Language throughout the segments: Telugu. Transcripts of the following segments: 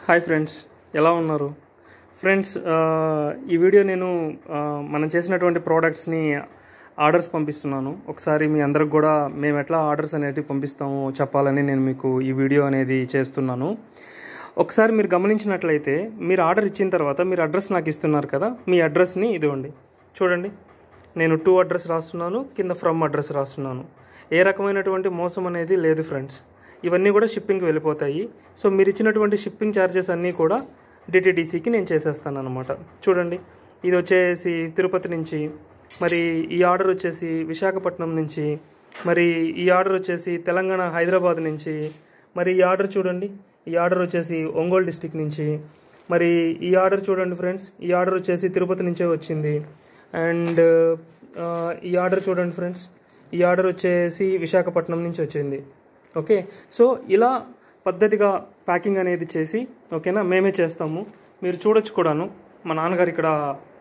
హాయ్ ఫ్రెండ్స్, ఎలా ఉన్నారు ఫ్రెండ్స్? ఈ వీడియో నేను మనం చేసినటువంటి ప్రోడక్ట్స్ని ఆర్డర్స్ పంపిస్తున్నాను. ఒకసారి మీ అందరికి కూడా మేము ఎట్లా ఆర్డర్స్ అనేటివి పంపిస్తామో చెప్పాలని నేను మీకు ఈ వీడియో అనేది చేస్తున్నాను. ఒకసారి మీరు గమనించినట్లయితే మీరు ఆర్డర్ ఇచ్చిన తర్వాత మీరు అడ్రస్ నాకు ఇస్తున్నారు కదా, మీ అడ్రస్ని ఇదివ్వండి. చూడండి, నేను టు అడ్రస్ రాస్తున్నాను, కింద ఫ్రమ్ అడ్రస్ రాస్తున్నాను. ఏ రకమైనటువంటి మోసం అనేది లేదు ఫ్రెండ్స్. ఇవన్నీ కూడా షిప్పింగ్కి వెళ్ళిపోతాయి. సో మీరు ఇచ్చినటువంటి షిప్పింగ్ ఛార్జెస్ అన్నీ కూడా డిటీడీసీకి నేను చేసేస్తాను అనమాట. చూడండి, ఇది వచ్చేసి తిరుపతి నుంచి, మరి ఈ ఆర్డర్ వచ్చేసి విశాఖపట్నం నుంచి, మరి ఈ ఆర్డర్ వచ్చేసి తెలంగాణ హైదరాబాద్ నుంచి, మరి ఈ ఆర్డర్ చూడండి, ఈ ఆర్డర్ వచ్చేసి ఒంగోలు డిస్టిక్ నుంచి, మరి ఈ ఆర్డర్ చూడండి ఫ్రెండ్స్, ఈ ఆర్డర్ వచ్చేసి తిరుపతి నుంచే వచ్చింది. అండ్ ఈ ఆర్డర్ చూడండి ఫ్రెండ్స్, ఈ ఆర్డర్ వచ్చేసి విశాఖపట్నం నుంచి వచ్చింది. ఓకే, సో ఇలా పద్ధతిగా ప్యాకింగ్ అనేది చేసి, ఓకేనా, మేమే చేస్తాము. మీరు చూడొచ్చు కూడాను, మా నాన్నగారు ఇక్కడ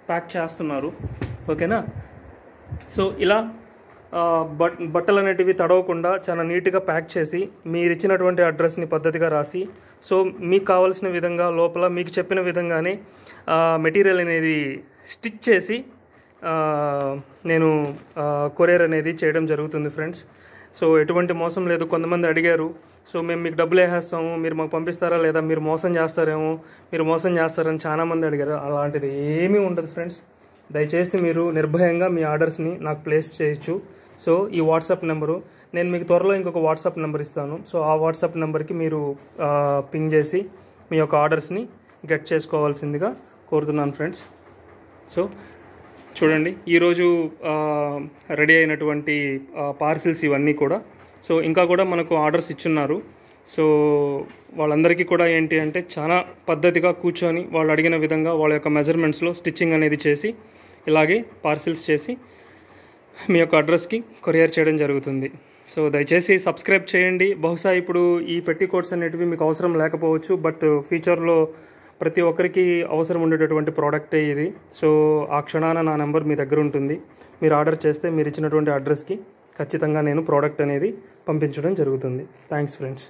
ప్యాక్ చేస్తున్నారు. ఓకేనా, సో ఇలా బట్టలు అనేటివి తడవకుండా చాలా నీట్గా ప్యాక్ చేసి మీరు ఇచ్చినటువంటి అడ్రస్ని పద్ధతిగా రాసి, సో మీకు కావాల్సిన విధంగా లోపల మీకు చెప్పిన విధంగానే మెటీరియల్ అనేది స్టిచ్ చేసి నేను కొరియర్ అనేది చేయడం జరుగుతుంది ఫ్రెండ్స్. సో ఎటువంటి మోసం లేదు. కొంతమంది అడిగారు, సో మేము మీకు డబ్బులు వేసేస్తాము, మీరు మాకు పంపిస్తారా లేదా, మీరు మోసం చేస్తారేమో, మీరు మోసం చేస్తారని చాలామంది అడిగారు. అలాంటిది ఏమీ ఉండదు ఫ్రెండ్స్. దయచేసి మీరు నిర్భయంగా మీ ఆర్డర్స్ని నాకు ప్లేస్ చేయొచ్చు. సో ఈ వాట్సాప్ నెంబరు నేను మీకు త్వరలో ఇంకొక వాట్సాప్ నెంబర్ ఇస్తాను. సో ఆ వాట్సాప్ నెంబర్కి మీరు పింగ్ చేసి మీ యొక్క ఆర్డర్స్ని గెట్ చేసుకోవాల్సిందిగా కోరుతున్నాను ఫ్రెండ్స్. సో చూడండి, ఈరోజు రెడీ అయినటువంటి పార్సిల్స్ ఇవన్నీ కూడా. సో ఇంకా కూడా మనకు ఆర్డర్స్ ఇచ్చున్నారు. సో వాళ్ళందరికీ కూడా ఏంటి అంటే చాలా పద్ధతిగా కూర్చొని వాళ్ళు అడిగిన విధంగా వాళ్ళ యొక్క మెజర్మెంట్స్లో స్టిచ్చింగ్ అనేది చేసి ఇలాగే పార్సిల్స్ చేసి మీ యొక్క అడ్రస్కి కొరియర్ చేయడం జరుగుతుంది. సో దయచేసి సబ్స్క్రైబ్ చేయండి. బహుశా ఇప్పుడు ఈ పెట్టికోట్స్ అనేటివి మీకు అవసరం లేకపోవచ్చు, బట్ ఫ్యూచర్లో ప్రతి ఒక్కరికి అవసరం ఉండేటటువంటి ప్రోడక్టే ఇది. సో ఆ క్షణాన నా నెంబర్ మీ దగ్గర ఉంటుంది. మీరు ఆర్డర్ చేస్తే మీరు ఇచ్చినటువంటి అడ్రస్కి ఖచ్చితంగా నేను ప్రోడక్ట్ అనేది పంపించడం జరుగుతుంది. Thanks friends.